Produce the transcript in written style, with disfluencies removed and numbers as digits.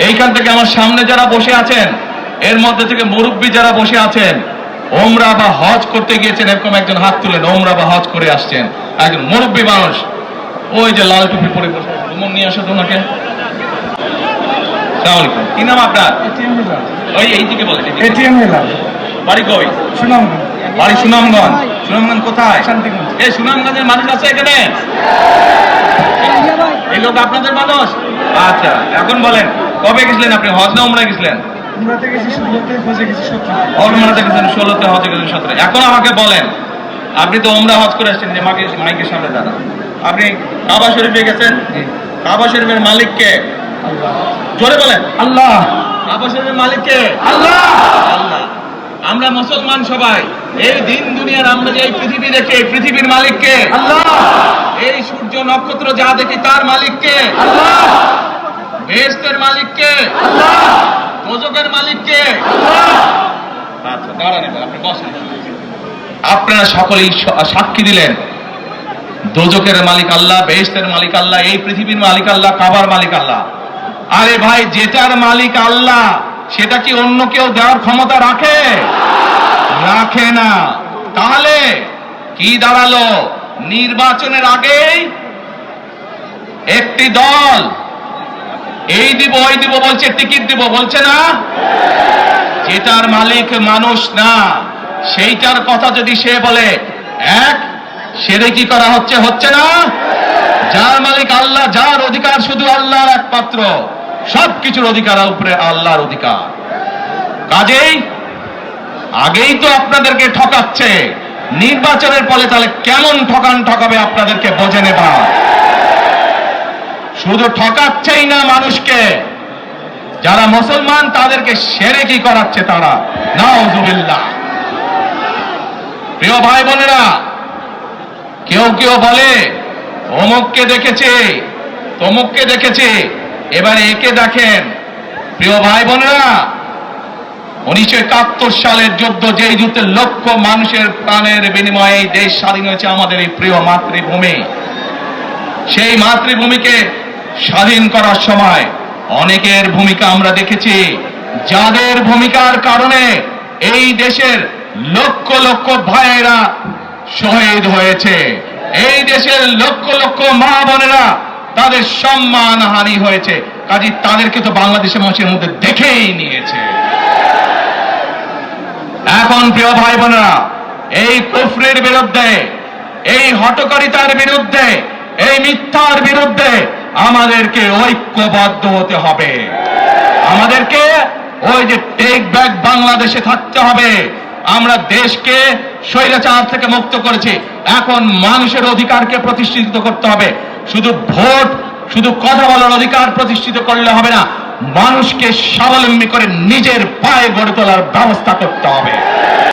এইখান থেকে আমার সামনে যারা বসে আছেন, এর মধ্যে থেকে মুরব্বী যারা বসে আছেন, ওমরা বা হজ করতে গিয়েছেন, এরকম একজন হাত তুলেন, ওমরা বা হজ করে আসছেন, একজন মুরব্বী মানুষ, ওই যে লাল টুপি পরে বসে আছে, তোমার নিয়ে আসো তোমাকে। কি নাম আপনার? ওই এইদিকে বলেন। বাড়ি কই? সুনামগঞ্জ। বাড়ি সুনামগঞ্জ। সুনামগঞ্জ কোথায়? শান্তিগঞ্জ। এই সুনামগঞ্জের মানুষ আছে এখানে? এই লোক আপনাদের মানুষ? আচ্ছা, এখন বলেন কবে গেছিলেন আপনি? হজ না উমরায় গেছিলেন? উমরাতে গেছি 16তে, হজে গেছি 17। উমরাতে গেছেন 16তে, হজে গেছেন 17। এখন আমাকে বলেন, আপনি তো উমরা হজ করে আসছেন, যে মাইকের সামনে দাঁড়ান, আপনি কাবা শরীফে গেছেন, কাবা শরীফের মালিক কে? জোরে বলেন। আল্লাহ। কাবা শরীফের মালিক কে? আল্লাহ। আল্লাহ। আমরা মুসলমান সবাই, এই দিন দুনিয়ার আমরা যে এই পৃথিবী দেখে, এই পৃথিবীর মালিক কে? আল্লাহ। এই সূর্য নক্ষত্র যা দেখি তার মালিক কে? আল্লাহ। বেহেশতের মালিক কে? আল্লাহ। দোজখের মালিক কে? আল্লাহ। আচ্ছা, দাঁড়ান, আপনি বসেন। আপনারা সকলেই সাক্ষী দিলেন, দোজখের মালিক আল্লাহ, বেহেশতের মালিক আল্লাহ, এই পৃথিবীর মালিক আল্লাহ, কাবার মালিক আল্লাহ। আরে ভাই, যেটার মালিক আল্লাহ সেটা কি অন্য কেউ দেওয়ার ক্ষমতা রাখে? রাখে না। তাহলে কি দাঁড়ালো? নির্বাচনের আগেই একটি দল এই দিব ওই দিব বলছে, টিকিট দিব বলছে না? যেটার মালিক মানুষ না, সেইটার কথা যদি সে বলে, এক সেরে কি করা হচ্ছে? হচ্ছে না? যার মালিক আল্লাহ, যার অধিকার শুধু আল্লাহর একমাত্র, সবকিছুর অধিকার উপরে আল্লাহর অধিকার। কাজেই আগেই তো আপনাদেরকে ঠকাচ্ছে, নির্বাচনের ফলে তাহলে কেমন ঠকাবে আপনাদেরকে বোঝে নেবা। শুধু ঠকাচ্ছেই না মানুষকে, যারা মুসলমান তাদেরকে শিরকি করাচ্ছে তারা। নাউযুবিল্লাহ। প্রিয় ভাই বোনেরা, কেউ কেউ বলে অমুককে দেখেছে, তমুককে দেখেছে, এবার একে দেখেন। প্রিয় ভাই বোনেরা, 1971 সালের যুদ্ধ, যেই যুদ্ধে লক্ষ মানুষের প্রাণের বিনিময়ে এই দেশ স্বাধীন হয়েছে, আমাদের এই প্রিয় মাতৃভূমি, সেই মাতৃভূমিকে স্বাধীন করার সময় অনেকের ভূমিকা আমরা দেখেছি, যাদের ভূমিকার কারণে এই দেশের লক্ষ লক্ষ ভাইয়েরা শহীদ হয়েছে, এই দেশের লক্ষ লক্ষ মা বোনেরা তাদের সম্মান হানি হয়েছে। কাজে তাদেরকে তো বাংলাদেশের মানুষের মধ্যে দেখেই নিয়েছে। এখন প্রিয় ভাই বোনেরা, এই কুফরের বিরুদ্ধে, এই হঠকারিতার বিরুদ্ধে, এই মিথ্যার বিরুদ্ধে আমাদেরকে ঐক্যবদ্ধ হতে হবে। আমাদেরকে ওই যে টেক ব্যাক বাংলাদেশে থাকতে হবে। আমরা দেশকে স্বৈরাচার থেকে মুক্ত করেছি, এখন মানুষের অধিকারকে প্রতিষ্ঠিত করতে হবে। শুধু ভোট, শুধু কথা বলার অধিকার প্রতিষ্ঠিত করলে হবে না, মানুষকে স্বাবলম্বী করে নিজের পায়ে গড়ে তোলার ব্যবস্থা করতে হবে।